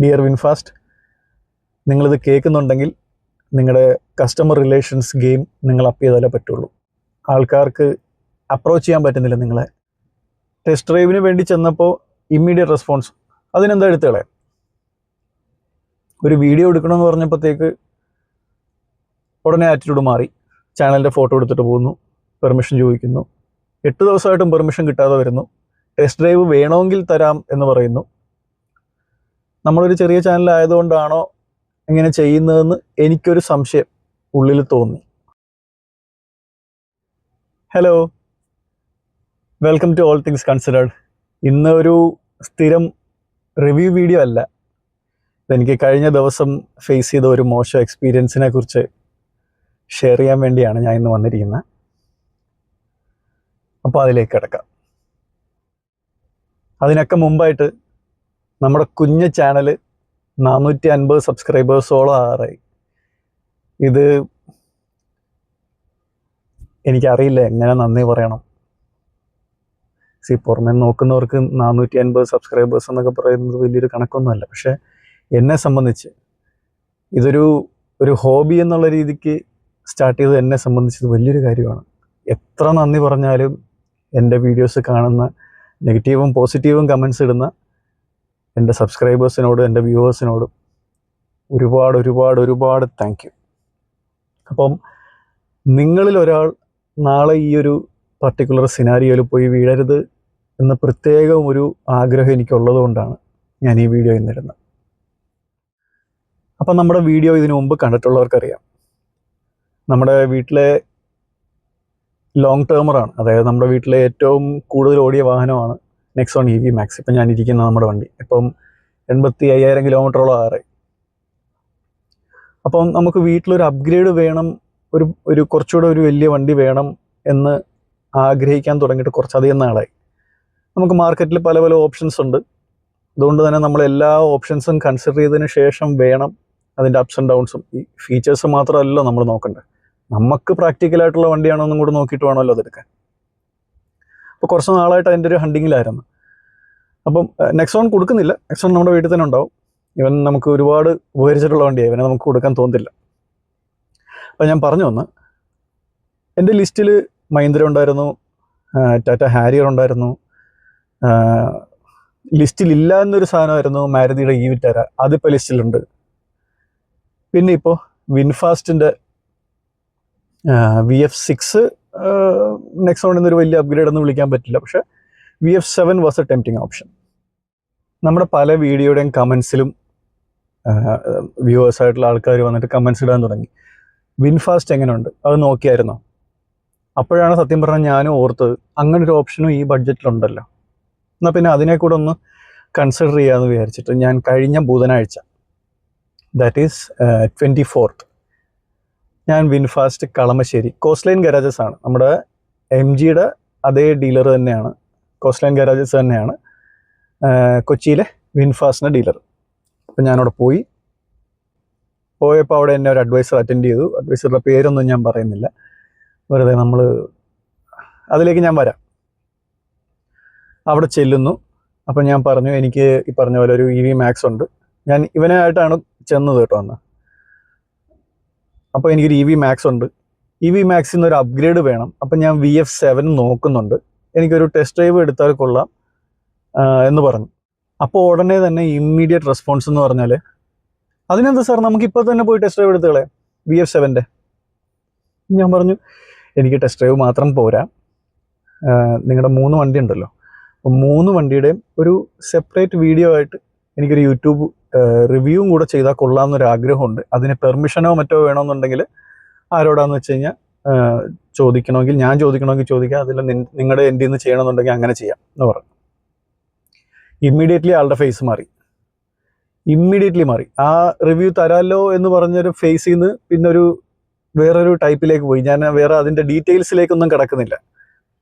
Dear VinFast, നിങ്ങളിത് കേൾക്കുന്നുണ്ടെങ്കിൽ നിങ്ങളുടെ customer relations game നിങ്ങൾ അപ്പ് ചെയ്താലേ പറ്റുള്ളൂ. ആൾക്കാർക്ക് അപ്രോച്ച് ചെയ്യാൻ പറ്റുന്നില്ല നിങ്ങളെ. ടെസ്റ്റ് ഡ്രൈവിന് വേണ്ടി ചെന്നപ്പോൾ ഇമ്മീഡിയറ്റ് റെസ്പോൺസ്, അതിനെന്താ എടുത്തുകളെ. ഒരു വീഡിയോ എടുക്കണമെന്ന് പറഞ്ഞപ്പോഴത്തേക്ക് ഉടനെ ആറ്റിറ്റ്യൂഡ് മാറി. ചാനലിൻ്റെ ഫോട്ടോ എടുത്തിട്ട് പോകുന്നു, പെർമിഷൻ ചോദിക്കുന്നു. 8 ദിവസമായിട്ടും പെർമിഷൻ കിട്ടാതെ വരുന്നു. ടെസ്റ്റ് ഡ്രൈവ് വേണമെങ്കിൽ തരാം എന്ന് പറയുന്നു. നമ്മളൊരു ചെറിയ ചാനലായതുകൊണ്ടാണോ ഇങ്ങനെ ചെയ്യുന്നതെന്ന് എനിക്കൊരു സംശയം ഉള്ളിൽ തോന്നി. Hello, welcome to all things considered. ഇന്ന് ഒരു സ്ഥിരം റിവ്യൂ വീഡിയോ അല്ല. എനിക്ക് കഴിഞ്ഞ ദിവസം ഫേസ് ചെയ്ത ഒരു മോശം എക്സ്പീരിയൻസിനെ കുറിച്ച് ഷെയർ ചെയ്യാൻ വേണ്ടിയാണ് ഞാൻ ഇന്ന് വന്നിരിക്കുന്നത്. അപ്പോൾ അതിലേക്ക് കിടക്കാം. അതിനൊക്കെ മുമ്പായിട്ട് നമ്മുടെ കുഞ്ഞ് ചാനൽ 450 സബ്സ്ക്രൈബേഴ്സോളം ആറായി. ഇത് എനിക്കറിയില്ല എങ്ങനെ നന്ദി പറയണം. പുറമെ നോക്കുന്നവർക്ക് 450 സബ്സ്ക്രൈബേഴ്സ് എന്നൊക്കെ പറയുന്നത് വലിയൊരു കണക്കൊന്നുമല്ല. പക്ഷേ എന്നെ സംബന്ധിച്ച് ഇതൊരു ഹോബി എന്നുള്ള രീതിക്ക് സ്റ്റാർട്ട് ചെയ്തത് എന്നെ സംബന്ധിച്ചത് വലിയൊരു കാര്യമാണ്. എത്ര നന്ദി പറഞ്ഞാലും എൻ്റെ വീഡിയോസ് കാണുന്ന നെഗറ്റീവും പോസിറ്റീവും കമൻസ് ഇടുന്ന എൻ്റെ സബ്സ്ക്രൈബേഴ്സിനോടും എൻ്റെ വ്യൂവേഴ്സിനോടും ഒരുപാട് താങ്ക് യു. അപ്പം നിങ്ങളിൽ ഒരാൾ നാളെ ഈ ഒരു പർട്ടിക്കുലർ സിനാരിയോയിൽ പോയി വീഴരുത് എന്ന പ്രത്യേകം ഒരു ആഗ്രഹം എനിക്കുള്ളത് കൊണ്ടാണ് ഞാൻ ഈ വീഡിയോ ഇന്നിരുന്നത്. അപ്പം നമ്മുടെ വീഡിയോ ഇതിനു മുമ്പ് കണ്ടിട്ടുള്ളവർക്കറിയാം, നമ്മുടെ വീട്ടിലെ ലോങ് ടേമറാണ്. അതായത് നമ്മുടെ വീട്ടിലെ ഏറ്റവും കൂടുതൽ ഓടിയ വാഹനമാണ് നെക്സോൺ EV Max. ഇപ്പം ഞാനിരിക്കുന്ന നമ്മുടെ വണ്ടി ഇപ്പം 85,000 കിലോമീറ്ററോളം ആറായി. അപ്പം നമുക്ക് വീട്ടിലൊരു അപ്ഗ്രേഡ് വേണം, ഒരു കുറച്ചുകൂടെ ഒരു വലിയ വണ്ടി വേണം എന്ന് ആഗ്രഹിക്കാൻ തുടങ്ങിയിട്ട് കുറച്ചധികം നാളായി. നമുക്ക് മാർക്കറ്റിൽ പല ഓപ്ഷൻസ് ഉണ്ട്. അതുകൊണ്ട് തന്നെ നമ്മൾ എല്ലാ ഓപ്ഷൻസും കൺസിഡർ ചെയ്തതിന് ശേഷം വേണം അതിൻ്റെ അപ്സ് ആൻഡ് ഡൗൺസും. ഈ ഫീച്ചേഴ്സ് മാത്രമല്ല നമ്മൾ നോക്കേണ്ടത്, നമുക്ക് പ്രാക്ടിക്കലായിട്ടുള്ള വണ്ടിയാണോ എന്നും കൂടെ നോക്കിയിട്ട് വേണമല്ലോ അതെടുക്കാൻ. അപ്പോൾ കുറച്ച് നാളായിട്ട് അതിൻ്റെ ഒരു ഹണ്ടിങ്ങിലായിരുന്നു. അപ്പം നെക്സോൺ കൊടുക്കുന്നില്ല. നെക്സോൺ നമ്മുടെ വീട്ടിൽ തന്നെ ഉണ്ടാവും. ഇവൻ നമുക്ക് ഒരുപാട് ഉപകരിച്ചിട്ടുള്ള വണ്ടിയാണ്, ഇവനെ നമുക്ക് കൊടുക്കാൻ തോന്നില്ല. അപ്പം ഞാൻ പറഞ്ഞു വന്ന്, എൻ്റെ ലിസ്റ്റിൽ മഹീന്ദ്ര ഉണ്ടായിരുന്നു, ടാറ്റ ഹാരിയർ ഉണ്ടായിരുന്നു, ലിസ്റ്റിലില്ല എന്നൊരു സാധനമായിരുന്നു മാരുതിയുടെ ഈ വിറ്റാര, അതിപ്പോൾ ലിസ്റ്റിലുണ്ട്. പിന്നെ ഇപ്പോൾ വിൻഫാസ്റ്റിൻ്റെ VF6 നെക്സോണിൽ നിന്നൊരു വലിയ അപ്ഗ്രേഡ് ഒന്നും വിളിക്കാൻ പറ്റില്ല. പക്ഷേ VF7 was A tempting option. നമ്മുടെ പല വീഡിയോയുടെയും കമൻസിലും വ്യൂവേഴ്സായിട്ടുള്ള ആൾക്കാർ വന്നിട്ട് കമൻസ് ഇടാൻ തുടങ്ങി, വിൻഫാസ്റ്റ് എങ്ങനെയുണ്ട്, അത് നോക്കിയായിരുന്നോ? അപ്പോഴാണ് സത്യം പറഞ്ഞാൽ ഞാനും ഓർത്തത്, അങ്ങനൊരു ഓപ്ഷനും ഈ ബഡ്ജറ്റിലുണ്ടല്ലോ. എന്നാൽ പിന്നെ അതിനെ കൂടെ ഒന്ന് കൺസിഡർ ചെയ്യാമെന്ന് വിചാരിച്ചിട്ട് ഞാൻ കഴിഞ്ഞ ബുധനാഴ്ച, ദാറ്റ് ഈസ് 24th, ഞാൻ വിൻഫാസ്റ്റ് കളമശ്ശേരി കോസ്റ്റ് ലൈൻ ഗരാജസ് ആണ്, നമ്മുടെ MGയുടെ അതേ ഡീലർ തന്നെയാണ്, കോസ്റ്റ് ലൈൻ ഗരാജസ് തന്നെയാണ് കൊച്ചിയിലെ വിൻഫാസ്റ്റിൻ്റെ ഡീലർ. അപ്പം ഞാനവിടെ പോയപ്പോൾ അവിടെ എന്നെ ഒരു അഡ്വൈസർ അറ്റൻഡ് ചെയ്തു. അഡ്വൈസറുടെ പേരൊന്നും ഞാൻ പറയുന്നില്ല, വെറുതെ നമ്മൾ അതിലേക്ക് ഞാൻ വരാം. അവിടെ ചെല്ലുന്നു. അപ്പം ഞാൻ പറഞ്ഞു, എനിക്ക് ഈ പറഞ്ഞ പോലെ ഒരു EV Max ഉണ്ട്. ഞാൻ ഇവനായിട്ടാണ് ചെന്നത് കേട്ടോ അന്ന്. അപ്പോൾ എനിക്കൊരു EV Max ഉണ്ട്, EV Maxൽ നിന്നൊരു അപ്ഗ്രേഡ് വേണം. അപ്പം ഞാൻ VF7 നോക്കുന്നുണ്ട്, എനിക്കൊരു ടെസ്റ്റ് ഡ്രൈവ് എടുത്താൽ കൊള്ളാം എന്ന് പറഞ്ഞു. അപ്പോൾ ഉടനെ തന്നെ ഇമ്മീഡിയറ്റ് റെസ്പോൺസ് എന്ന് പറഞ്ഞാൽ, അതിനെന്താ സാർ, നമുക്കിപ്പോൾ തന്നെ പോയി ടെസ്റ്റ് ഡ്രൈവ് എടുത്തുകളെ VF7ൻ്റെ. ഞാൻ പറഞ്ഞു, എനിക്ക് ടെസ്റ്റ് ഡ്രൈവ് മാത്രം പോരാ, നിങ്ങളുടെ 3 വണ്ടി ഉണ്ടല്ലോ, അപ്പോൾ 3 വണ്ടിയുടെയും ഒരു സെപ്പറേറ്റ് വീഡിയോ ആയിട്ട് എനിക്കൊരു യൂട്യൂബ് റിവ്യൂവും കൂടെ ചെയ്താൽ കൊള്ളാമെന്നൊരാഗ്രഹമുണ്ട്. അതിന് പെർമിഷനോ മറ്റോ വേണമെന്നുണ്ടെങ്കിൽ ആരോടാന്ന് വെച്ച് കഴിഞ്ഞാൽ ഞാൻ ചോദിക്കണമെങ്കിൽ ചോദിക്കാം, അതിൽ നിങ്ങളുടെ എൻ്റെ നിന്ന് ചെയ്യണമെന്നുണ്ടെങ്കിൽ അങ്ങനെ ചെയ്യാം എന്ന് പറഞ്ഞു. ഇമ്മീഡിയറ്റ്ലി ആളുടെ ഫേസ് മാറി. ആ റിവ്യൂ തരാമല്ലോ എന്ന് പറഞ്ഞൊരു ഫേസിൽ നിന്ന് പിന്നെ വേറൊരു ടൈപ്പിലേക്ക് പോയി. ഞാൻ വേറെ അതിൻ്റെ ഡീറ്റെയിൽസിലേക്കൊന്നും കിടക്കുന്നില്ല.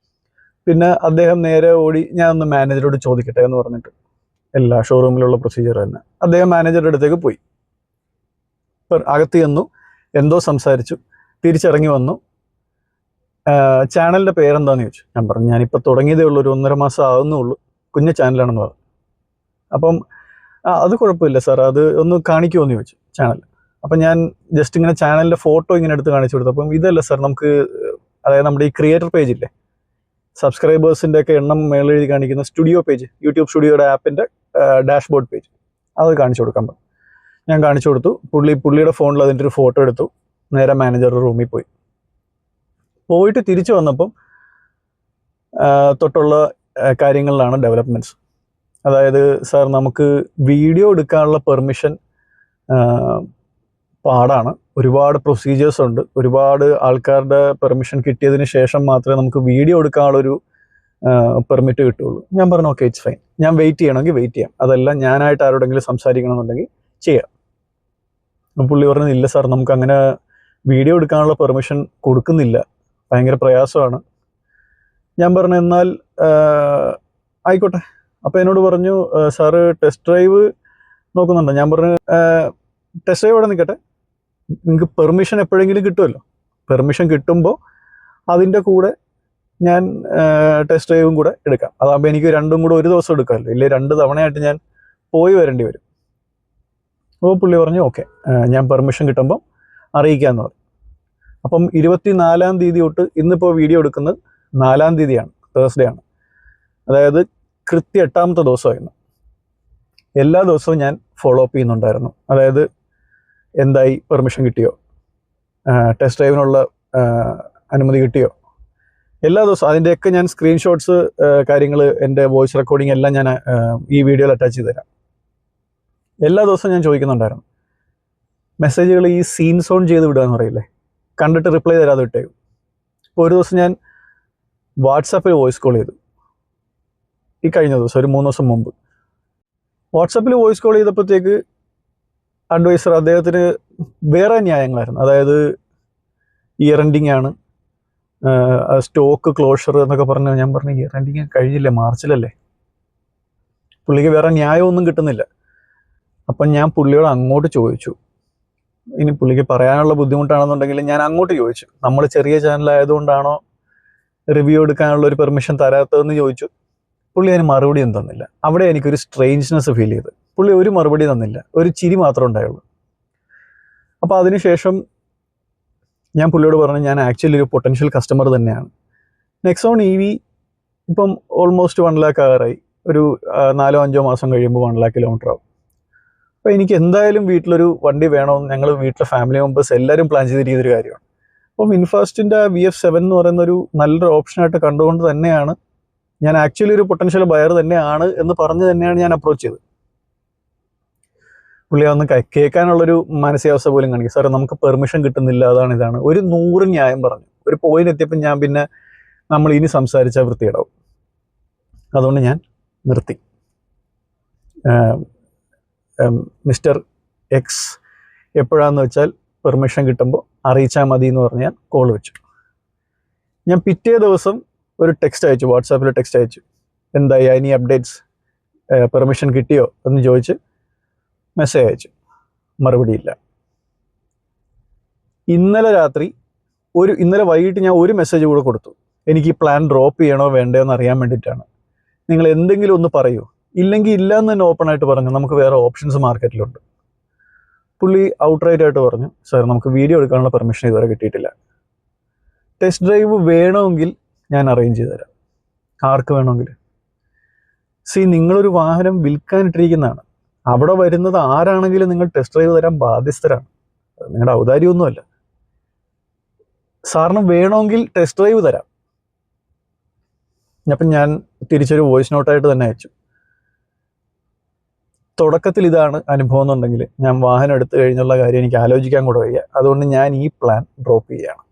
പിന്നെ അദ്ദേഹം നേരെ ഓടി, ഞാൻ ഒന്ന് മാനേജറോട് ചോദിക്കട്ടെ എന്ന് പറഞ്ഞിട്ട്, എല്ലാ ഷോറൂമിലുള്ള പ്രൊസീജിയർ തന്നെ, അദ്ദേഹം മാനേജറുടെ അടുത്തേക്ക് പോയി. അകത്ത് ചെന്നു, എന്തോ സംസാരിച്ചു, തിരിച്ചിറങ്ങി വന്നു. ചാനലിൻ്റെ പേരെന്താണെന്ന് ചോദിച്ചു. ഞാൻ പറഞ്ഞു, ഞാനിപ്പോൾ തുടങ്ങിയതേ ഉള്ളൂ, ഒരു 1.5 മാസം ആകുന്നുള്ളൂ, കുഞ്ഞ ചാനലാണെന്ന് പറഞ്ഞു. അപ്പം അത് കുഴപ്പമില്ല സാർ, അത് ഒന്ന് കാണിക്കുമോ എന്ന് ചോദിച്ചു ചാനൽ. അപ്പം ഞാൻ ജസ്റ്റ് ഇങ്ങനെ ചാനലിൻ്റെ ഫോട്ടോ ഇങ്ങനെ എടുത്ത് കാണിച്ചു കൊടുത്തു. അപ്പം ഇതല്ല സാർ, നമുക്ക് അതായത് നമ്മുടെ ഈ ക്രിയേറ്റർ പേജ് ഇല്ലേ, സബ്സ്ക്രൈബേഴ്സിൻ്റെ ഒക്കെ എണ്ണം മേളിൽ എഴുതി കാണിക്കുന്ന സ്റ്റുഡിയോ പേജ്, യൂട്യൂബ് സ്റ്റുഡിയോയുടെ ആപ്പിൻ്റെ ഡാഷ്ബോർഡ് പേജ്, അത് കാണിച്ചു കൊടുക്കാൻ പറഞ്ഞു. ഞാൻ കാണിച്ചു കൊടുത്തു. പുള്ളിയുടെ ഫോണിൽ അതിൻ്റെ ഒരു ഫോട്ടോ എടുത്തു. നേരെ മാനേജറുടെ റൂമിൽ പോയിട്ട് തിരിച്ചു വന്നപ്പം തൊട്ടുള്ള കാര്യങ്ങളിലാണ് ഡെവലപ്മെൻറ്റ്സ്. അതായത് സാർ, നമുക്ക് വീഡിയോ എടുക്കാനുള്ള പെർമിഷൻ പാടാണ്, ഒരുപാട് പ്രൊസീജിയേഴ്സ് ഉണ്ട്, ഒരുപാട് ആൾക്കാരുടെ പെർമിഷൻ കിട്ടിയതിന് ശേഷം മാത്രമേ നമുക്ക് വീഡിയോ എടുക്കാനുള്ളൊരു പെർമിറ്റ് കിട്ടുള്ളൂ. ഞാൻ പറഞ്ഞു ഓക്കെ, ഇറ്റ്സ് ഫൈൻ, ഞാൻ വെയിറ്റ് ചെയ്യണമെങ്കിൽ വെയിറ്റ് ചെയ്യാം, അതല്ല ഞാനായിട്ട് ആരോടെങ്കിലും സംസാരിക്കണമെന്നുണ്ടെങ്കിൽ ചെയ്യാം. പുള്ളി പറഞ്ഞു ഇല്ല സാർ, നമുക്ക് അങ്ങനെ വീഡിയോ എടുക്കാനുള്ള പെർമിഷൻ കൊടുക്കുന്നില്ല, ഭയങ്കര പ്രയാസമാണ്. ഞാൻ പറഞ്ഞു എന്നാൽ ആയിക്കോട്ടെ. അപ്പോൾ എന്നോട് പറഞ്ഞു സാറ് ടെസ്റ്റ് ഡ്രൈവ് നോക്കുന്നുണ്ടോ? ഞാൻ പറഞ്ഞു ടെസ്റ്റ് ഡ്രൈവ് അവിടെ നിൽക്കട്ടെ, നിങ്ങൾക്ക് പെർമിഷൻ എപ്പോഴെങ്കിലും കിട്ടുമല്ലോ, പെർമിഷൻ കിട്ടുമ്പോൾ അതിൻ്റെ കൂടെ ഞാൻ ടെസ്റ്റ് ഡ്രൈവും കൂടെ എടുക്കാം. അതാകുമ്പോൾ എനിക്ക് രണ്ടും കൂടെ ഒരു ദിവസം എടുക്കാമല്ലോ, ഇല്ലേ 2 തവണയായിട്ട് ഞാൻ പോയി വരേണ്ടി വരും. അപ്പോൾ പുള്ളി പറഞ്ഞു ഓക്കെ, ഞാൻ പെർമിഷൻ കിട്ടുമ്പം അറിയിക്കാമെന്ന് പറഞ്ഞു. അപ്പം 24-ാം തീയതി തൊട്ട്, ഇന്നിപ്പോൾ വീഡിയോ എടുക്കുന്നത് 4-ാം തീയതിയാണ്, തേഴ്സ്ഡേ ആണ്, അതായത് കൃത്യ 8-ാമത്തെ ദിവസമായിരുന്നു. എല്ലാ ദിവസവും ഞാൻ ഫോളോ അപ്പ് ചെയ്യുന്നുണ്ടായിരുന്നു. അതായത് എന്തായി, പെർമിഷൻ കിട്ടിയോ, ടെസ്റ്റ് ഡ്രൈവിനുള്ള അനുമതി കിട്ടിയോ, എല്ലാ ദിവസവും അതിൻ്റെയൊക്കെ ഞാൻ സ്ക്രീൻഷോട്ട്സ്, കാര്യങ്ങൾ, എൻ്റെ വോയിസ് റെക്കോർഡിംഗ് എല്ലാം ഞാൻ ഈ വീഡിയോയിൽ അറ്റാച്ച് ചെയ്ത് തരാം. എല്ലാ ദിവസവും ഞാൻ ചോദിക്കുന്നുണ്ടായിരുന്നു. മെസ്സേജുകൾ ഈ സീൻ സോൺ ചെയ്ത് വിടുക എന്ന് പറയില്ലേ, കണ്ടിട്ട് റിപ്ലൈ തരാതെ വിട്ടേക്കും. ഇപ്പോൾ ഒരു ദിവസം ഞാൻ വാട്സാപ്പിൽ വോയിസ് കോൾ ചെയ്തു, ഈ കഴിഞ്ഞ ദിവസം ഒരു 3 ദിവസം മുമ്പ്. വാട്സാപ്പിൽ വോയിസ് കോൾ ചെയ്തപ്പോഴത്തേക്ക് അഡ്വൈസർ, അദ്ദേഹത്തിന് വേറെ ന്യായങ്ങളായിരുന്നു. അതായത് ഇയർ എൻഡിങ് ആണ്, സ്റ്റോക്ക് ക്ലോഷർ എന്നൊക്കെ പറഞ്ഞു. ഞാൻ പറഞ്ഞു ഇയർ എൻഡിങ് കഴിഞ്ഞില്ലേ, മാർച്ചിലല്ലേ, പുള്ളിക്ക് വേറെ ന്യായമൊന്നും കിട്ടുന്നില്ല. അപ്പം ഞാൻ പുള്ളിയോട് അങ്ങോട്ട് ചോദിച്ചു, ഇനി പുള്ളിക്ക് പറയാനുള്ള ബുദ്ധിമുട്ടാണെന്നുണ്ടെങ്കിൽ ഞാൻ അങ്ങോട്ട് ചോദിച്ചു, നമ്മൾ ചെറിയ ചാനലായതുകൊണ്ടാണോ റിവ്യൂ എടുക്കാനുള്ള ഒരു പെർമിഷൻ തരാത്തതെന്ന് ചോദിച്ചു. പുള്ളി അതിന് മറുപടി ഒന്നും തന്നില്ല. അവിടെ എനിക്കൊരു സ്ട്രേഞ്ച്നെസ് ഫീൽ ചെയ്ത്. പുള്ളി ഒരു മറുപടി തന്നില്ല, ഒരു ചിരി മാത്രമേ ഉണ്ടായുള്ളൂ. അപ്പോൾ അതിനുശേഷം ഞാൻ പുള്ളിയോട് പറഞ്ഞു, ഞാൻ ആക്ച്വലി ഒരു പൊട്ടൻഷ്യൽ കസ്റ്റമർ തന്നെയാണ്. നെക്സോൺ EV ഇപ്പം ഓൾമോസ്റ്റ് 1 lakh ആകാറായി. ഒരു 4-5 മാസം കഴിയുമ്പോൾ 1 lakh കിലോമീറ്റർ ആവും. അപ്പോൾ എനിക്ക് എന്തായാലും വീട്ടിലൊരു വണ്ടി വേണമെന്ന് ഞങ്ങൾ വീട്ടിലെ ഫാമിലി മെമ്പേഴ്സ് എല്ലാവരും പ്ലാൻ ചെയ്തിരിക്കുന്നൊരു കാര്യമാണ്. അപ്പം ഇൻഫാസ്റ്റിൻ്റെ VF7 എന്ന് പറയുന്നൊരു നല്ലൊരു ഓപ്ഷനായിട്ട് കണ്ടുകൊണ്ട് തന്നെയാണ് ഞാൻ ആക്ച്വലി ഒരു പൊട്ടൻഷ്യൽ ബയർ തന്നെയാണ് എന്ന് പറഞ്ഞ് തന്നെയാണ് ഞാൻ അപ്രോച്ച് ചെയ്തത്. പുള്ളി ഒന്ന് കേൾക്കാനുള്ളൊരു മാനസികാവസ്ഥ പോലും കാണിക്കും. സാറേ, നമുക്ക് പെർമിഷൻ കിട്ടുന്നില്ല, ഇതാണ് ഒരു 100 ന്യായം പറഞ്ഞു. ഒരു പോയിന്റ് എത്തിയപ്പോൾ ഞാൻ പിന്നെ നമ്മൾ ഇനി സംസാരിച്ചാൽ വൃത്തിയിടാവും, അതുകൊണ്ട് ഞാൻ നിർത്തി. മിസ്റ്റർ എക്സ് എപ്പോഴാന്ന് വെച്ചാൽ പെർമിഷൻ കിട്ടുമ്പോൾ അറിയിച്ചാൽ മതി എന്ന് പറഞ്ഞ് ഞാൻ കോൾ വെച്ചു. ഞാൻ പിറ്റേ ദിവസം ഒരു ടെക്സ്റ്റ് അയച്ചു, വാട്സാപ്പിൽ ടെക്സ്റ്റ് അയച്ചു, എന്തായി, എനി അപ്ഡേറ്റ്സ്, പെർമിഷൻ കിട്ടിയോ എന്ന് ചോദിച്ച് മെസ്സേജ് അയച്ചു. മറുപടിയില്ല. ഇന്നലെ വൈകിട്ട് ഞാൻ ഒരു മെസ്സേജ് കൂടെ കൊടുത്തു, എനിക്ക് ഈ പ്ലാൻ ഡ്രോപ്പ് ചെയ്യണോ വേണ്ടയോ എന്ന് അറിയാൻ വേണ്ടിയിട്ടാണ്, നിങ്ങൾ എന്തെങ്കിലും ഒന്ന് പറയൂ, ഇല്ലെങ്കിൽ ഇല്ല എന്ന് തന്നെ ഓപ്പണായിട്ട് പറഞ്ഞു, നമുക്ക് വേറെ ഓപ്ഷൻസ് മാർക്കറ്റിലുണ്ട്. പുള്ളി ഔട്ട്റൈറ്റ് ആയിട്ട് പറഞ്ഞു, സാർ നമുക്ക് വീഡിയോ എടുക്കാനുള്ള പെർമിഷൻ ഇതുവരെ കിട്ടിയിട്ടില്ല, ടെസ്റ്റ് ഡ്രൈവ് വേണമെങ്കിൽ ഞാൻ അറേഞ്ച് ചെയ്ത് തരാം, ആർക്ക് വേണമെങ്കിൽ. നിങ്ങളൊരു വാഹനം വിൽക്കാനിട്ടിരിക്കുന്നതാണ്, അവിടെ വരുന്നത് ആരാണെങ്കിലും നിങ്ങൾ ടെസ്റ്റ് ഡ്രൈവ് തരാൻ ബാധ്യസ്ഥരാണ്, നിങ്ങളുടെ ഔദാര്യമൊന്നുമല്ല. സാറിന് വേണമെങ്കിൽ ടെസ്റ്റ് ഡ്രൈവ് തരാം. അപ്പം ഞാൻ തിരിച്ചൊരു വോയിസ് നോട്ടായിട്ട് തന്നെ അയച്ചു. തുടക്കത്തിൽ ഇതാണ് അനുഭവം എന്നുണ്ടെങ്കിൽ ഞാൻ വാഹനം എടുത്തു കഴിഞ്ഞുള്ള കാര്യം എനിക്ക് ആലോചിക്കാൻ കൂടെ വയ്യ, അതുകൊണ്ട് ഞാൻ ഈ പ്ലാൻ ഡ്രോപ്പ് ചെയ്യുകയാണ്.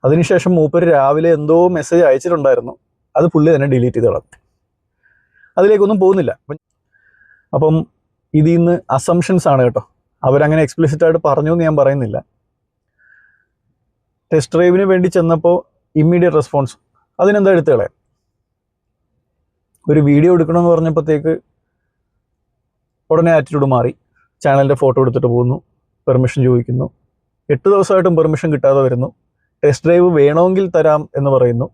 അതിനുശേഷം മൂപ്പര് രാവിലെ എന്തോ മെസ്സേജ് അയച്ചിട്ടുണ്ടായിരുന്നു, അത് പുള്ളി തന്നെ ഡിലീറ്റ് ചെയ്ത് കളഞ്ഞു, അതിലേക്കൊന്നും പോകുന്നില്ല. അപ്പം ഇതിൽ നിന്ന് അസംഷൻസ് ആണ് കേട്ടോ, അവരങ്ങനെ എക്സ്പ്ലിസിറ്റ് ആയിട്ട് പറഞ്ഞു എന്ന് ഞാൻ പറയുന്നില്ല. ടെസ്റ്റ് ഡ്രൈവിന് വേണ്ടി ചെന്നപ്പോൾ ഇമ്മീഡിയറ്റ് റെസ്പോൺസ്, അതിനെന്താ എടുത്തു കളയാം. ഒരു വീഡിയോ എടുക്കണമെന്ന് പറഞ്ഞപ്പോഴത്തേക്ക് ഉടനെ ആറ്റിറ്റ്യൂഡ് മാറി, ചാനലിൻ്റെ ഫോട്ടോ എടുത്തിട്ട് പോകുന്നു, പെർമിഷൻ ചോദിക്കുന്നു, 8 ദിവസമായിട്ടും പെർമിഷൻ കിട്ടാതെ വരുന്നു, ടെസ്റ്റ് ഡ്രൈവ് വേണമെങ്കിൽ തരാം എന്ന് പറയുന്നു.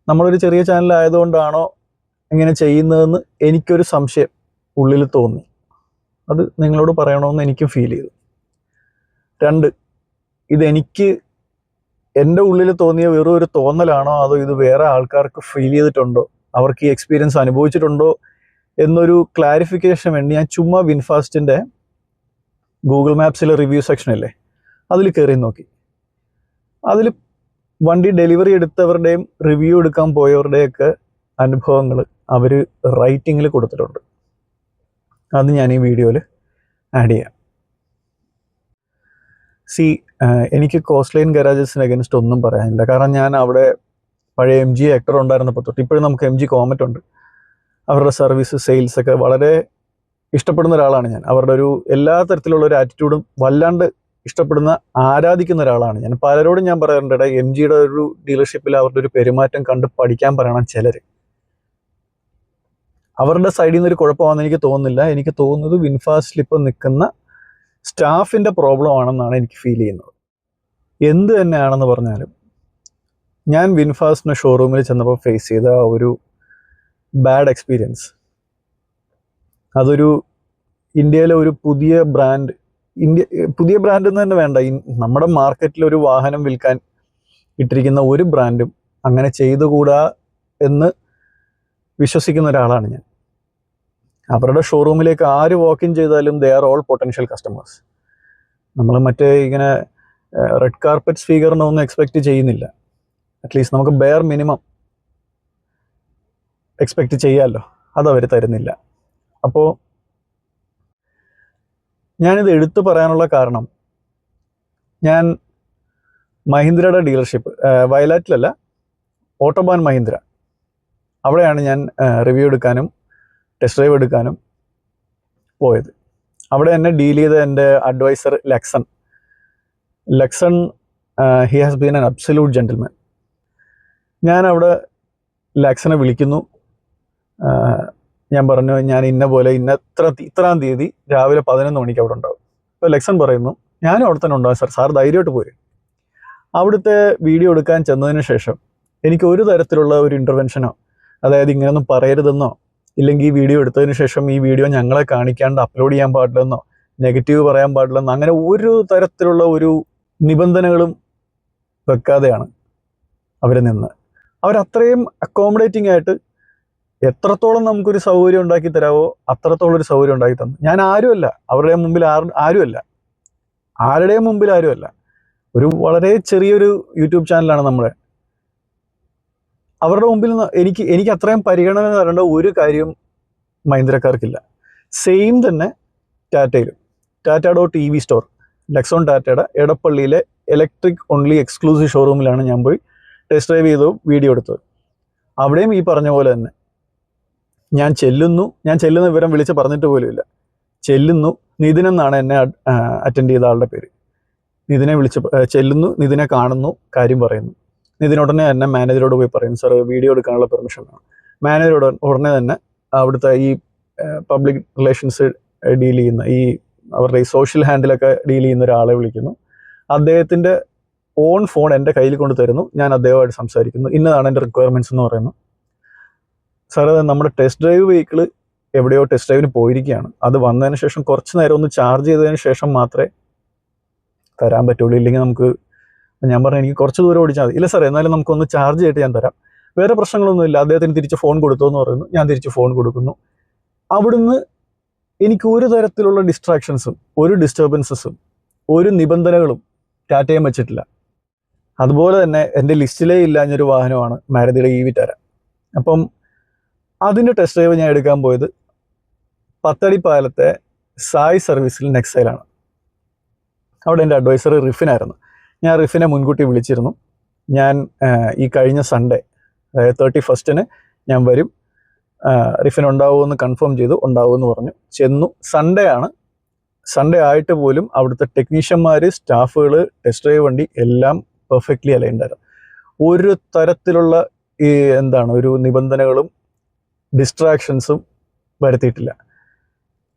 നമ്മളൊരു ചെറിയ ചാനലായതുകൊണ്ടാണോ ഇങ്ങനെ ചെയ്യുന്നതെന്ന് എനിക്കൊരു സംശയം. ഉള്ളിൽ തോന്നി. അത് നിങ്ങളോട് പറയണമെന്ന് എനിക്കും ഫീൽ ചെയ്തു. 2, ഇതെനിക്ക് എൻ്റെ ഉള്ളിൽ തോന്നിയ വെറും ഒരു തോന്നലാണോ അതോ ഇത് വേറെ ആൾക്കാർക്ക് ഫീൽ ചെയ്തിട്ടുണ്ടോ, അവർക്ക് ഈ എക്സ്പീരിയൻസ് അനുഭവിച്ചിട്ടുണ്ടോ എന്നൊരു ക്ലാരിഫിക്കേഷൻ വേണ്ടി ഞാൻ ചുമ്മാ വിൻഫാസ്റ്റിൻ്റെ ഗൂഗിൾ മാപ്സിലെ റിവ്യൂ സെക്ഷനില്ലേ അതിൽ കയറി നോക്കി. അതിൽ വണ്ടി ഡെലിവറി എടുത്തവരുടെയും റിവ്യൂ എടുക്കാൻ പോയവരുടെയൊക്കെ അനുഭവങ്ങൾ അവർ റൈറ്റിങ്ങിൽ കൊടുത്തിട്ടുണ്ട്. അത് ഞാൻ ഈ വീഡിയോയിൽ ആഡ് ചെയ്യാം. എനിക്ക് കോസ്റ്റ് ലൈൻ ഗരാജസിന് അഗൈൻസ്റ്റ് ഒന്നും പറയാനില്ല. കാരണം ഞാൻ അവിടെ പഴയ MG ഹെക്ടർ ഉണ്ടായിരുന്നപ്പോൾ തൊട്ട് ഇപ്പോഴും നമുക്ക് MG കോമറ്റ് ഉണ്ട്. അവരുടെ സർവീസ് സെയിൽസ് ഒക്കെ വളരെ ഇഷ്ടപ്പെടുന്ന ഒരാളാണ് ഞാൻ. അവരുടെ ഒരു എല്ലാ തരത്തിലുള്ള ഒരു ആറ്റിറ്റ്യൂഡും വല്ലാണ്ട് ഇഷ്ടപ്പെടുന്ന ആരാധിക്കുന്ന ഒരാളാണ് ഞാൻ. പലരോടും ഞാൻ പറയാറുണ്ട്, MGയുടെ ഒരു ഡീലർഷിപ്പിൽ അവരുടെ ഒരു പെരുമാറ്റം കണ്ട് പഠിക്കാൻ പറയണം ചിലർ. അവരുടെ സൈഡിൽ നിന്ന് ഒരു കുഴപ്പമാണെന്ന് എനിക്ക് തോന്നുന്നില്ല. എനിക്ക് തോന്നുന്നത് വിൻഫാസ്റ്റിൽ ഇപ്പോൾ നിൽക്കുന്ന സ്റ്റാഫിൻ്റെ പ്രോബ്ലം ആണെന്നാണ് എനിക്ക് ഫീൽ ചെയ്യുന്നത്. എന്ത് തന്നെയാണെന്ന് പറഞ്ഞാലും ഞാൻ വിൻഫാസ്റ്റിൻ്റെ ഷോറൂമിൽ ചെന്നപ്പോൾ ഫേസ് ചെയ്ത ഒരു ബാഡ് എക്സ്പീരിയൻസ്, അതൊരു ഇന്ത്യയിലെ ഒരു പുതിയ ബ്രാൻഡ് എന്ന് തന്നെ വേണ്ട, നമ്മുടെ മാർക്കറ്റിൽ ഒരു വാഹനം വിൽക്കാൻ ഇട്ടിരിക്കുന്ന ഒരു ബ്രാൻഡും അങ്ങനെ ചെയ്തുകൂടാ എന്ന് വിശ്വസിക്കുന്ന ഒരാളാണ് ഞാൻ. അവരുടെ ഷോറൂമിലേക്ക് ആര് വാക്കിൻ ചെയ്താലും they are all potential customers. നമ്മൾ മറ്റേ ഇങ്ങനെ റെഡ് കാർപ്പറ്റ് സ്പീക്കറിനൊന്നും എക്സ്പെക്റ്റ് ചെയ്യുന്നില്ല. അറ്റ്ലീസ്റ്റ് നമുക്ക് ബെയർ മിനിമം എക്സ്പെക്റ്റ് ചെയ്യാമല്ലോ, അതവർ തരുന്നില്ല. അപ്പോൾ ഞാനിത് എടുത്തു പറയാനുള്ള കാരണം, ഞാൻ മഹീന്ദ്രയുടെ ഡീലർഷിപ്പ് വയലാറ്റിലല്ല, ഓട്ടോബാൻ മഹീന്ദ്ര, അവിടെയാണ് ഞാൻ റിവ്യൂ എടുക്കാനും ടെസ്റ്റ് ഡ്രൈവ് എടുക്കാനും പോയത്. അവിടെ എന്നെ ഡീൽ ചെയ്ത എൻ്റെ advisor Laxon he has been an absolute gentleman. ഞാൻ അവിടെ ലക്സനെ വിളിക്കുന്നു. ഞാൻ പറഞ്ഞു, ഞാൻ ഇത്രാം തീയതി രാവിലെ 11 മണിക്ക് അവിടെ ഉണ്ടാവും. അപ്പോൾ ലക്സൺ പറയുന്നു, ഞാനും അവിടെ തന്നെ ഉണ്ടാവും സാർ ധൈര്യമായിട്ട് പോയി. അവിടുത്തെ വീഡിയോ എടുക്കാൻ ചെന്നതിന് ശേഷം എനിക്ക് ഒരു തരത്തിലുള്ള ഒരു ഇൻ്റർവെൻഷനോ, അതായത് ഇങ്ങനെയൊന്നും പറയരുതെന്നോ, ഇല്ലെങ്കിൽ ഈ വീഡിയോ എടുത്തതിന് ശേഷം ഈ വീഡിയോ ഞങ്ങളെ കാണിക്കാണ്ട് അപ്ലോഡ് ചെയ്യാൻ പാടില്ലെന്നോ, നെഗറ്റീവ് പറയാൻ പാടില്ലെന്നോ, അങ്ങനെ ഒരു തരത്തിലുള്ള ഒരു നിബന്ധനകളും വെക്കാതെയാണ് അവർ നിന്ന്. അവരത്രയും അക്കോമഡേറ്റിംഗ് ആയിട്ട് എത്രത്തോളം നമുക്കൊരു സൗകര്യം ഉണ്ടാക്കി തരാമോ അത്രത്തോളം ഒരു സൗകര്യം ഉണ്ടാക്കി തന്നു. ഞാൻ ആരുമല്ല, അവരുടെ മുമ്പിൽ ആരുടെയും മുമ്പിൽ ആരുമല്ല. ഒരു വളരെ ചെറിയൊരു യൂട്യൂബ് ചാനലാണ് നമ്മുടെ. അവരുടെ മുമ്പിൽ എനിക്ക് അത്രയും പരിഗണന തരേണ്ട ഒരു കാര്യവും മഹീന്ദ്രക്കാർക്കില്ല. സെയിം തന്നെ ടാറ്റയിലും. ടാറ്റ.EV സ്റ്റോർ, ലെക്സോൺ ടാറ്റയുടെ എടപ്പള്ളിയിലെ ഇലക്ട്രിക് ഓൺലി എക്സ്ക്ലൂസീവ് ഷോറൂമിലാണ് ഞാൻ പോയി ടെസ്റ്റ് ഡ്രൈവ് ചെയ്തു വീഡിയോ എടുത്തത്. അവിടെയും ഈ പറഞ്ഞ പോലെ തന്നെ ഞാൻ ചെല്ലുന്ന വിവരം വിളിച്ച് പറഞ്ഞിട്ട് പോലുമില്ല. ചെല്ലുന്നു, നിതിൻ എന്നാണ് എന്നെ അറ്റൻഡ് ചെയ്ത ആളുടെ പേര്. നിതിനെ ചെല്ലുന്നു, നിതിനെ കാണുന്നു, കാര്യം പറയുന്നു. നിതിനുടനെ തന്നെ മാനേജരോട് പോയി പറയുന്നു, സാർ വീഡിയോ എടുക്കാനുള്ള പെർമിഷൻ വേണം. മാനേജരോട് ഉടനെ തന്നെ അവിടുത്തെ ഈ പബ്ലിക് റിലേഷൻസ് ഡീൽ ചെയ്യുന്ന അവരുടെ ഈ സോഷ്യൽ ഹാൻഡിലൊക്കെ ഡീൽ ചെയ്യുന്ന ഒരാളെ വിളിക്കുന്നു. അദ്ദേഹത്തിൻ്റെ ഓൺ ഫോൺ എൻ്റെ കയ്യിൽ കൊണ്ട് തരുന്നു. ഞാൻ അദ്ദേഹമായിട്ട് സംസാരിക്കുന്നു. ഇന്നതാണ് എൻ്റെ റിക്വയർമെൻറ്റ്സ് എന്ന് പറയുന്നു. സാർ, നമ്മുടെ ടെസ്റ്റ് ഡ്രൈവ് വെഹിക്കിൾ എവിടെയോ ടെസ്റ്റ് ഡ്രൈവിന് പോയിരിക്കുകയാണ്. അത് വന്നതിന് ശേഷം കുറച്ച് നേരം ഒന്ന് ചാർജ് ചെയ്തതിന് ശേഷം മാത്രമേ തരാൻ പറ്റുള്ളൂ. ഇല്ലെങ്കിൽ നമുക്ക്, ഞാൻ പറഞ്ഞു, എനിക്ക് കുറച്ച് ദൂരം ഓടിച്ചാൽ മതി. ഇല്ല സാർ, എന്നാലും നമുക്കൊന്ന് ചാർജ് ചെയ്തിട്ട് ഞാൻ തരാം, വേറെ പ്രശ്നങ്ങളൊന്നുമില്ല. അദ്ദേഹത്തിന് തിരിച്ച് ഫോൺ കൊടുത്തു എന്ന് പറയുന്നു. ഞാൻ തിരിച്ച് ഫോൺ കൊടുക്കുന്നു. അവിടുന്ന് എനിക്ക് ഒരു തരത്തിലുള്ള ഡിസ്ട്രാക്ഷൻസും ഒരു ഡിസ്റ്റർബൻസസും ഒരു നിബന്ധനകളും ടാറ്റയും വെച്ചിട്ടില്ല. അതുപോലെ തന്നെ എൻ്റെ ലിസ്റ്റിലേ ഇല്ലാഞ്ഞൊരു വാഹനമാണ് മാരുതിയുടെ EV ടാര. അപ്പം അതിൻ്റെ ടെസ്റ്റ് ഡ്രൈവ് ഞാൻ എടുക്കാൻ പോയത് പത്തടിപ്പാലത്തെ സായ് സർവീസിൽ നെക്സൈലാണ്. അവിടെ എൻ്റെ അഡ്വൈസർ റിഫിനായിരുന്നു. ഞാൻ റിഫിനെ മുൻകൂട്ടി വിളിച്ചിരുന്നു. ഞാൻ ഈ കഴിഞ്ഞ സൺഡേ, അതായത് 31 ഞാൻ വരും, റിഫിൻ ഉണ്ടാവുമെന്ന് കൺഫേം ചെയ്തു. ഉണ്ടാവുമെന്ന് പറഞ്ഞു. ചെന്നു. സൺഡേ ആയിട്ട് പോലും അവിടുത്തെ ടെക്നീഷ്യന്മാർ, സ്റ്റാഫുകൾ, ടെസ്റ്റ് ഡ്രൈവ് വണ്ടി എല്ലാം പെർഫെക്റ്റ്ലി അലൈൻഡായിരുന്നു. ഒരു തരത്തിലുള്ള ഒരു നിബന്ധനകളും ഡിസ്ട്രാക്ഷൻസും വരുത്തിയിട്ടില്ല.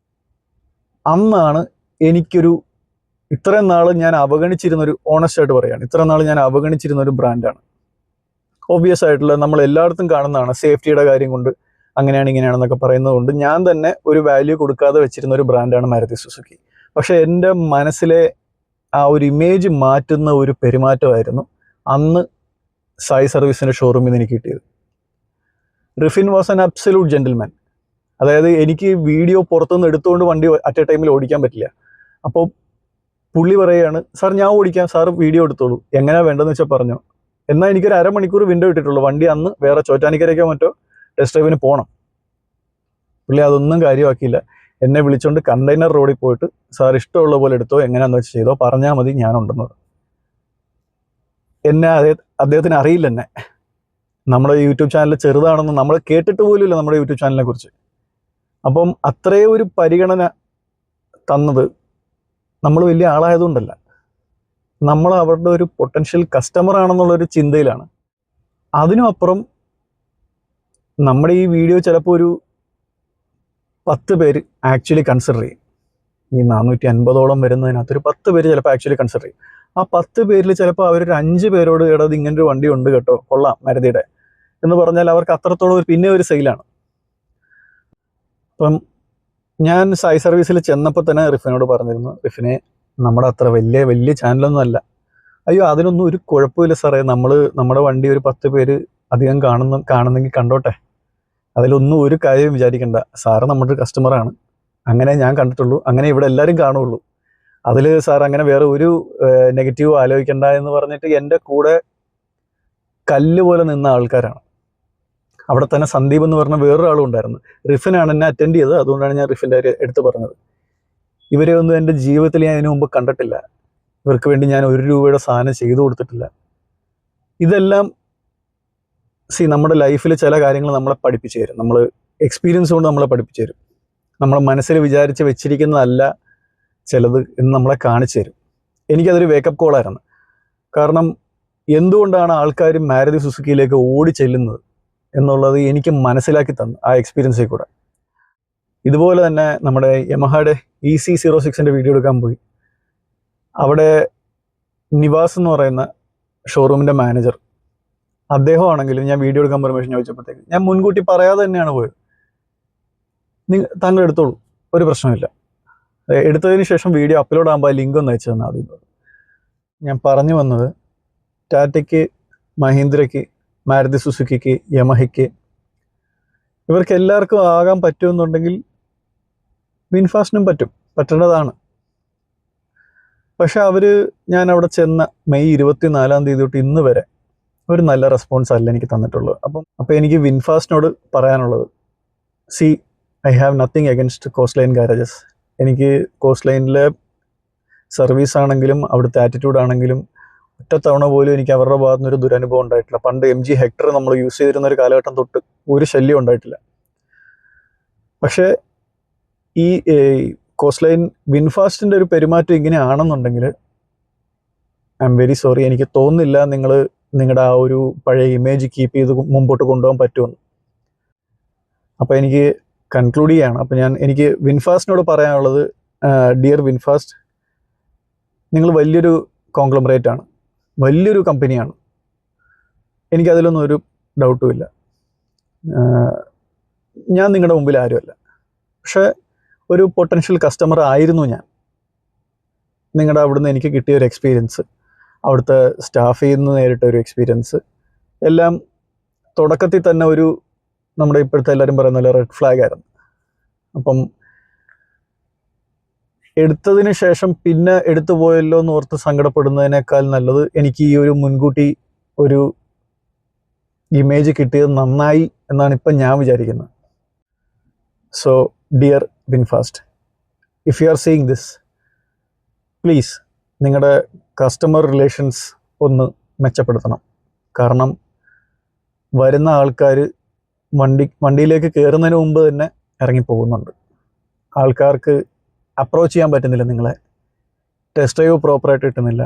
അന്നാണ് എനിക്കൊരു, ഇത്രയും നാൾ ഞാൻ അവഗണിച്ചിരുന്നൊരു, ഓണസ്റ്റായിട്ട് പറയുകയാണ്, ഇത്രയും നാൾ ഞാൻ അവഗണിച്ചിരുന്നൊരു ബ്രാൻഡാണ്. ഒബ്വിയസ് ആയിട്ടുള്ള, നമ്മൾ എല്ലായിടത്തും കാണുന്നതാണ്, സേഫ്റ്റിയുടെ കാര്യം കൊണ്ട് അങ്ങനെയാണ് ഇങ്ങനെയാണെന്നൊക്കെ പറയുന്നതുകൊണ്ട് ഞാൻ തന്നെ ഒരു വാല്യൂ കൊടുക്കാതെ വെച്ചിരുന്ന ഒരു ബ്രാൻഡാണ് മാരുതി സുസുക്കി. പക്ഷേ എൻ്റെ മനസ്സിലെ ആ ഒരു ഇമേജ് മാറ്റുന്ന ഒരു പെരുമാറ്റമായിരുന്നു അന്ന് സായി സർവീസിൻ്റെ ഷോറൂമിൽ നിന്ന് എനിക്ക് കിട്ടിയത്. റിഫിൻ വാസ് ആൻ അബ്സല്യൂട്ട് ജെന്റിൽമാൻ. അതായത് എനിക്ക് വീഡിയോ പുറത്തുനിന്ന് എടുത്തുകൊണ്ട് വണ്ടി അറ്റ് എ ടൈമിൽ ഓടിക്കാൻ പറ്റില്ല. അപ്പോൾ പുള്ളി പറയുകയാണ്, സാർ ഞാൻ ഓടിക്കാം, സാർ വീഡിയോ എടുത്തോളൂ, എങ്ങനെയാണ് വേണ്ടതെന്ന് വെച്ചാൽ പറഞ്ഞു. എന്നാൽ എനിക്കൊരു അരമണിക്കൂർ വിൻഡോ ഇട്ടിട്ടുള്ളൂ. വണ്ടി അന്ന് വേറെ ചോറ്റാനിക്കരയ്ക്കോ മറ്റോ ടെസ്റ്റ് ഡ്രൈവിന് പോകണം. പുള്ളി അതൊന്നും കാര്യമാക്കിയില്ല. എന്നെ വിളിച്ചുകൊണ്ട് കണ്ടെയ്നർ റോഡിൽ പോയിട്ട്, സാർ ഇഷ്ടമുള്ള പോലെ എടുത്തോ, എങ്ങനെയാണെന്ന് വെച്ച് ചെയ്തോ, പറഞ്ഞാൽ മതി, ഞാനുണ്ടെന്ന് പറഞ്ഞു. എന്നെ അദ്ദേഹത്തിന് അറിയില്ല എന്നെ. നമ്മുടെ യൂട്യൂബ് ചാനൽ ചെറുതാണെന്ന് നമ്മൾ കേട്ടിട്ട് പോലുമില്ല നമ്മുടെ യൂട്യൂബ് ചാനലിനെ കുറിച്ച്. അപ്പം അത്രയും ഒരു പരിഗണന തന്നത് നമ്മൾ വലിയ ആളായതുകൊണ്ടല്ല, നമ്മൾ അവരുടെ ഒരു പൊട്ടൻഷ്യൽ കസ്റ്റമർ ആണെന്നുള്ളൊരു ചിന്തയിലാണ്. അതിനും അപ്പുറം നമ്മുടെ ഈ വീഡിയോ ചിലപ്പോൾ ഒരു 10 പേര് ആക്ച്വലി കൺസിഡർ ചെയ്യും. ഈ 450ഓളം വരുന്നതിനകത്ത് ഒരു 10 പേര് ചിലപ്പോൾ ആക്ച്വലി കൺസിഡർ ചെയ്യും. ആ 10 പേരിൽ ചിലപ്പോൾ അവരൊരു 5 പേരോട് ഇടത് ഇങ്ങനൊരു വണ്ടി ഉണ്ട് കേട്ടോ, കൊള്ളാം മാരുതിയുടെ എന്ന് പറഞ്ഞാൽ അവർക്ക് അത്രത്തോളം പിന്നെ ഒരു സെയിലാണ്. അപ്പം ഞാൻ സായി സർവീസിൽ ചെന്നപ്പോൾ തന്നെ റിഫിനോട് പറഞ്ഞിരുന്നു, റിഫിനെ നമ്മുടെ അത്ര വലിയ ചാനലൊന്നും അല്ല. അയ്യോ അതിനൊന്നും ഒരു കുഴപ്പമില്ല സാറേ, നമ്മുടെ വണ്ടി ഒരു 10 പേര് അധികം കാണുന്നെങ്കിൽ കണ്ടോട്ടെ, അതിലൊന്നും ഒരു കാര്യം വിചാരിക്കണ്ട, സാറ് നമ്മുടെ കസ്റ്റമറാണ്, അങ്ങനെ ഞാൻ കണ്ടിട്ടുള്ളൂ, അങ്ങനെ ഇവിടെ എല്ലാവരും കാണുള്ളൂ, അതിൽ സാർ അങ്ങനെ വേറെ ഒരു നെഗറ്റീവ് ആലോചിക്കണ്ട എന്ന് പറഞ്ഞിട്ട് എൻ്റെ കൂടെ കല്ല് പോലെ നിന്ന ആൾക്കാരാണ്. അവിടെ തന്നെ സന്ദീപ് എന്ന് പറഞ്ഞ വേറൊരാളും ഉണ്ടായിരുന്നു. റിഫിനാണ് എന്നെ അറ്റൻഡ് ചെയ്തത്, അതുകൊണ്ടാണ് ഞാൻ റിഫിൻ്റെ എടുത്ത് പറഞ്ഞത്. ഇവരെ ഒന്നും എൻ്റെ ജീവിതത്തിൽ ഞാൻ ഇതിനു മുമ്പ് കണ്ടിട്ടില്ല, ഇവർക്ക് വേണ്ടി ഞാൻ 1 രൂപയുടെ സാധനം ചെയ്തു കൊടുത്തിട്ടില്ല. ഇതെല്ലാം നമ്മുടെ ലൈഫിൽ ചില കാര്യങ്ങൾ നമ്മളെ പഠിപ്പിച്ചു തരും, നമ്മൾ എക്സ്പീരിയൻസ് കൊണ്ട് നമ്മളെ പഠിപ്പിച്ചു തരും. നമ്മളെ മനസ്സിൽ വിചാരിച്ച് വെച്ചിരിക്കുന്നതല്ല ചിലത് എന്ന് നമ്മളെ കാണിച്ചു തരും. എനിക്കതൊരു വേക്കപ്പ് കോളായിരുന്നു. കാരണം എന്തുകൊണ്ടാണ് ആൾക്കാർ മാരുതി സുസുക്കിയിലേക്ക് ഓടി ചെല്ലുന്നത് എന്നുള്ളത് എനിക്ക് മനസ്സിലാക്കി തന്നു ആ എക്സ്പീരിയൻസിൽ കൂടെ. ഇതുപോലെ തന്നെ നമ്മുടെ യമഹയുടെ EC06ൻ്റെ വീഡിയോ എടുക്കാൻ പോയി. അവിടെ നിവാസ് എന്ന് പറയുന്ന ഷോറൂമിൻ്റെ മാനേജർ, അദ്ദേഹമാണെങ്കിലും ഞാൻ വീഡിയോ എടുക്കാൻ പെർമിഷൻ ചോദിച്ചപ്പോഴത്തേക്ക് ഞാൻ മുൻകൂട്ടി പറയാതെ തന്നെയാണ് പോയത്. താങ്കൾ എടുത്തോളൂ, ഒരു പ്രശ്നമില്ല, എടുത്തതിന് ശേഷം വീഡിയോ അപ്ലോഡ് ആകുമ്പോൾ ലിങ്ക് ഒന്ന് അയച്ചു തന്നാൽ മതി. ഞാൻ പറഞ്ഞു വന്നത്, ടാറ്റയ്ക്ക്, മഹീന്ദ്രയ്ക്ക്, മാരുതി സുസുക്കിക്ക്, യമഹയ്ക്ക്, ഇവർക്ക് എല്ലാവർക്കും ആകാൻ പറ്റുമെന്നുണ്ടെങ്കിൽ വിൻഫാസ്റ്റിനും പറ്റേണ്ടതാണ്. പക്ഷെ ഞാൻ അവിടെ ചെന്ന മെയ് 24-ാം തീയതി തൊട്ട് ഇന്ന് വരെ ഒരു നല്ല റെസ്പോൺസ് അല്ല എനിക്ക് തന്നിട്ടുള്ളത്. അപ്പം എനിക്ക് വിൻഫാസ്റ്റിനോട് പറയാനുള്ളത്, I have nothing against cost line garages. എനിക്ക് കോസ്റ്റ് ലൈനിലെ സർവീസ് ആണെങ്കിലും അവിടുത്തെ ആറ്റിറ്റ്യൂഡ് ആണെങ്കിലും ഒറ്റത്തവണ പോലും എനിക്ക് അവരുടെ ഭാഗത്തു നിന്നൊരു ദുരനുഭവം ഉണ്ടായിട്ടില്ല. പണ്ട് MG ഹെക്ടർ നമ്മൾ യൂസ് ചെയ്തിരുന്ന ഒരു കാലഘട്ടം തൊട്ട് ഒരു ശല്യം ഉണ്ടായിട്ടില്ല. പക്ഷേ ഈ കോസ്റ്റ് ലൈൻ വിൻഫാസ്റ്റിൻ്റെ ഒരു പെരുമാറ്റം ഇങ്ങനെയാണെന്നുണ്ടെങ്കിൽ ഐ എം വെരി സോറി, എനിക്ക് തോന്നുന്നില്ല നിങ്ങളുടെ ആ ഒരു പഴയ ഇമേജ് കീപ്പ് ചെയ്ത് മുമ്പോട്ട് കൊണ്ടുപോകാൻ പറ്റുമെന്ന്. അപ്പോൾ എനിക്ക് കൺക്ലൂഡ് ചെയ്യാണ്. അപ്പോൾ എനിക്ക് വിൻഫാസ്റ്റിനോട് പറയാനുള്ളത്, ഡിയർ വിൻഫാസ്റ്റ്, നിങ്ങൾ വലിയൊരു കോൺഗ്ലോമറേറ്റ് ആണ്, വലിയൊരു കമ്പനിയാണ്, എനിക്കതിലൊന്നും ഒരു ഡൗട്ടും ഇല്ല. ഞാൻ നിങ്ങളുടെ മുമ്പിൽ ആരുമല്ല. പക്ഷേ ഒരു പൊട്ടൻഷ്യൽ കസ്റ്റമർ ആയിരുന്നു ഞാൻ. നിങ്ങളുടെ അവിടുന്ന് എനിക്ക് കിട്ടിയ ഒരു എക്സ്പീരിയൻസ്, അവിടുത്തെ സ്റ്റാഫിൽ നിന്ന് നേരിട്ട ഒരു എക്സ്പീരിയൻസ് എല്ലാം തുടക്കത്തിൽ തന്നെ നമ്മുടെ ഇപ്പോഴത്തെ എല്ലാവരും പറയുന്ന റെഡ് ഫ്ലാഗ് ആയിരുന്നു. അപ്പം എടുത്തതിന് ശേഷം പിന്നെ എടുത്തു പോയല്ലോ എന്ന് ഓർത്ത് സങ്കടപ്പെടുന്നതിനേക്കാൾ നല്ലത് എനിക്ക് ഈ ഒരു മുൻകൂട്ടി ഒരു ഇമേജ് കിട്ടിയത് നന്നായി എന്നാണ് ഇപ്പം ഞാൻ വിചാരിക്കുന്നത്. So dear VinFast, if you are seeing this, please നിങ്ങളുടെ കസ്റ്റമർ റിലേഷൻസ് ഒന്ന് മെച്ചപ്പെടുത്തണം. കാരണം വരുന്ന ആൾക്കാർ വണ്ടിയിലേക്ക് കയറുന്നതിന് മുമ്പ് തന്നെ ഇറങ്ങിപ്പോകുന്നുണ്ട്. ആൾക്കാർക്ക് അപ്രോച്ച് ചെയ്യാൻ പറ്റുന്നില്ല, നിങ്ങളെ ടെസ്റ്റ് ഡ്രൈവ് പ്രോപ്പറായിട്ട് കിട്ടുന്നില്ല.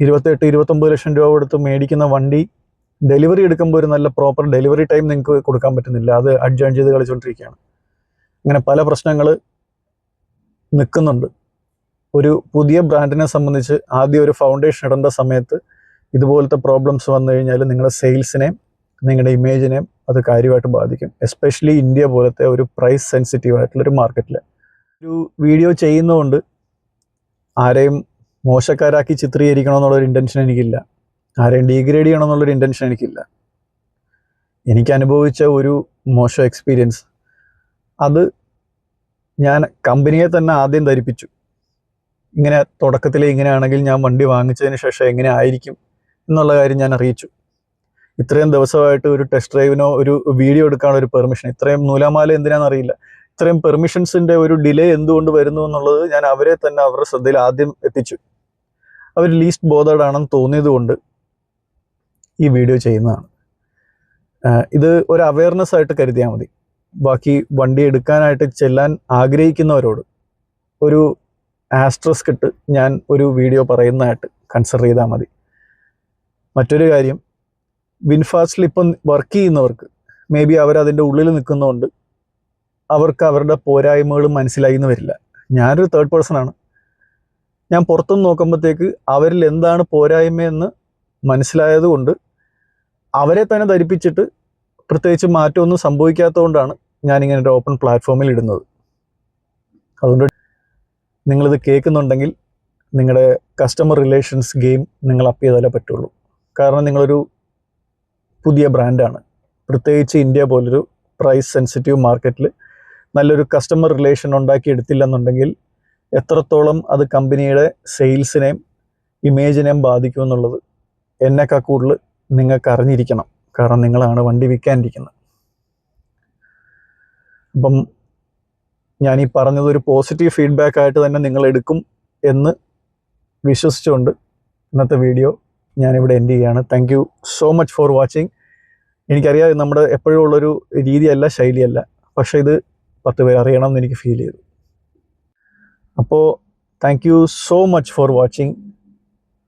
28-29 ലക്ഷം രൂപ കൊടുത്ത് മേടിക്കുന്ന വണ്ടി ഡെലിവറി എടുക്കുമ്പോൾ ഒരു നല്ല പ്രോപ്പർ ഡെലിവറി ടൈം നിങ്ങൾക്ക് കൊടുക്കാൻ പറ്റുന്നില്ല. അത് അഡ്ജോയിൻ ചെയ്ത് കളിച്ചുകൊണ്ടിരിക്കുകയാണ്. അങ്ങനെ പല പ്രശ്നങ്ങൾ നിൽക്കുന്നുണ്ട്. ഒരു പുതിയ ബ്രാൻഡിനെ സംബന്ധിച്ച് ആദ്യം ഒരു ഫൗണ്ടേഷൻ ഇടേണ്ട സമയത്ത് ഇതുപോലത്തെ പ്രോബ്ലംസ് വന്നു കഴിഞ്ഞാൽ നിങ്ങളുടെ സെയിൽസിനെയും നിങ്ങളുടെ ഇമേജിനെയും അത് കാര്യമായിട്ട് ബാധിക്കും. എസ്പെഷ്യലി ഇന്ത്യ പോലത്തെ ഒരു പ്രൈസ് സെൻസിറ്റീവ് ആയിട്ടുള്ളൊരു മാർക്കറ്റിൽ. ഒരു വീഡിയോ ചെയ്യുന്നതുകൊണ്ട് ആരെയും മോശക്കാരാക്കി ചിത്രീകരിക്കണമെന്നുള്ളൊരു ഇൻറ്റൻഷൻ എനിക്കില്ല, ആരെയും ഡീഗ്രേഡ് ചെയ്യണമെന്നുള്ളൊരു ഇൻറ്റൻഷൻ എനിക്കില്ല. എനിക്ക് അനുഭവിച്ച ഒരു മോശം എക്സ്പീരിയൻസ്, അത് ഞാൻ കമ്പനിയെ തന്നെ ആദ്യം ധരിപ്പിച്ചു. ഇങ്ങനെ തുടക്കത്തിൽ ഇങ്ങനെയാണെങ്കിൽ ഞാൻ വണ്ടി വാങ്ങിച്ചതിന് ശേഷം എങ്ങനെ ആയിരിക്കും എന്നുള്ള കാര്യം ഞാൻ അറിയിച്ചു. ഇത്രയും ദിവസമായിട്ട് ഒരു ടെസ്റ്റ് ഡ്രൈവിനോ ഒരു വീഡിയോ എടുക്കാനുള്ള ഒരു പെർമിഷൻ, ഇത്രയും നൂലാമാല എന്തിനാണെന്നറിയില്ല, ഇത്രയും പെർമിഷൻസിൻ്റെ ഒരു ഡിലേ എന്തുകൊണ്ട് വരുന്നു എന്നുള്ളത് ഞാൻ അവരെ തന്നെ അവരുടെ ശ്രദ്ധയിൽ ആദ്യം എത്തിച്ചു. അവർ ലീസ്റ്റ് ബോധേഡ് ആണെന്ന് തോന്നിയത് കൊണ്ട് ഈ വീഡിയോ ചെയ്യുന്നതാണ്. ഇത് ഒരു അവയർനെസ് ആയിട്ട് കരുതിയാൽ മതി. ബാക്കി വണ്ടി എടുക്കാനായിട്ട് ചെല്ലാൻ ആഗ്രഹിക്കുന്നവരോട് ഒരു ആസ്ട്രസ്ക് ഇട്ട് ഞാൻ ഒരു വീഡിയോ പറയുന്നതായിട്ട് കൺസിഡർ ചെയ്താൽ മതി. മറ്റൊരു കാര്യം, വിൻഫാസ്റ്റിൽ ഇപ്പം വർക്ക് ചെയ്യുന്നവർക്ക് മേ ബി അവരതിൻ്റെ ഉള്ളിൽ നിൽക്കുന്നതുകൊണ്ട് അവർക്ക് അവരുടെ പോരായ്മകൾ മനസ്സിലായി എന്ന് വരില്ല. ഞാനൊരു തേർഡ് പേഴ്സണാണ്. ഞാൻ പുറത്തുനിന്ന് നോക്കുമ്പോഴത്തേക്ക് അവരിൽ എന്താണ് പോരായ്മയെന്ന് മനസ്സിലായത് കൊണ്ട് അവരെ തന്നെ ധരിപ്പിച്ചിട്ട് പ്രത്യേകിച്ച് മാറ്റമൊന്നും സംഭവിക്കാത്തതുകൊണ്ടാണ് ഞാനിങ്ങനെ ഒരു ഓപ്പൺ പ്ലാറ്റ്ഫോമിൽ ഇടുന്നത്. അതുകൊണ്ട് നിങ്ങളിത് കേൾക്കുന്നുണ്ടെങ്കിൽ നിങ്ങളുടെ കസ്റ്റമർ റിലേഷൻസ് ഗെയിം നിങ്ങൾ അപ്പ് ചെയ്താലേ പറ്റുള്ളൂ. കാരണം നിങ്ങളൊരു പുതിയ ബ്രാൻഡാണ്. പ്രത്യേകിച്ച് ഇന്ത്യ പോലൊരു പ്രൈസ് സെൻസിറ്റീവ് മാർക്കറ്റിൽ നല്ലൊരു കസ്റ്റമർ റിലേഷൻ ഉണ്ടാക്കിയെടുത്തില്ലെന്നുണ്ടെങ്കിൽ എത്രത്തോളം അത് കമ്പനിയുടെ സെയിൽസിനെയും ഇമേജിനെയും ബാധിക്കുമെന്നുള്ളത് എന്നെക്കാൾ കൂടുതൽ നിങ്ങൾക്ക് അറിഞ്ഞിരിക്കണം. കാരണം നിങ്ങളാണ് വണ്ടി വിൽക്കാനിരിക്കുന്നത്. അപ്പം ഞാൻ ഈ പറഞ്ഞത് ഒരു പോസിറ്റീവ് ഫീഡ്ബാക്ക് ആയിട്ട് തന്നെ നിങ്ങൾ എടുക്കും എന്ന് വിശ്വസിച്ചുകൊണ്ട് ഇന്നത്തെ വീഡിയോ ഞാനിവിടെ എൻഡ് ചെയ്യുകയാണ്. Thank you so much for watching. എനിക്കറിയാം നമ്മുടെ എപ്പോഴും ഉള്ളൊരു രീതിയല്ല, ശൈലിയല്ല, പക്ഷേ ഇത് 10 പേർ അറിയണം എന്ന് എനിക്ക് ഫീൽ ചെയ്തു. അപ്പോൾ thank you so much for watching.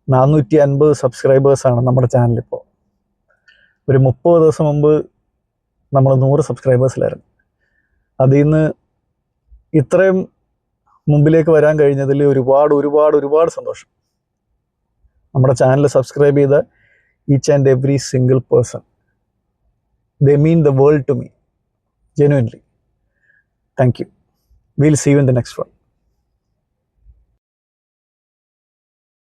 450 സബ്സ്ക്രൈബേഴ്സാണ് നമ്മുടെ ചാനലിപ്പോൾ. ഒരു 30 ദിവസം മുമ്പ് നമ്മൾ 100 സബ്സ്ക്രൈബേഴ്സിലായിരുന്നു. അതിൽ നിന്ന് ഇത്രയും മുമ്പിലേക്ക് വരാൻ കഴിഞ്ഞതിൽ ഒരുപാട് ഒരുപാട് ഒരുപാട് സന്തോഷം. നമ്മുടെ ചാനൽ സബ്സ്ക്രൈബ് ചെയ്ത each and every single person, they mean the world to me, genuinely. Thank you. We'll see you in the next one.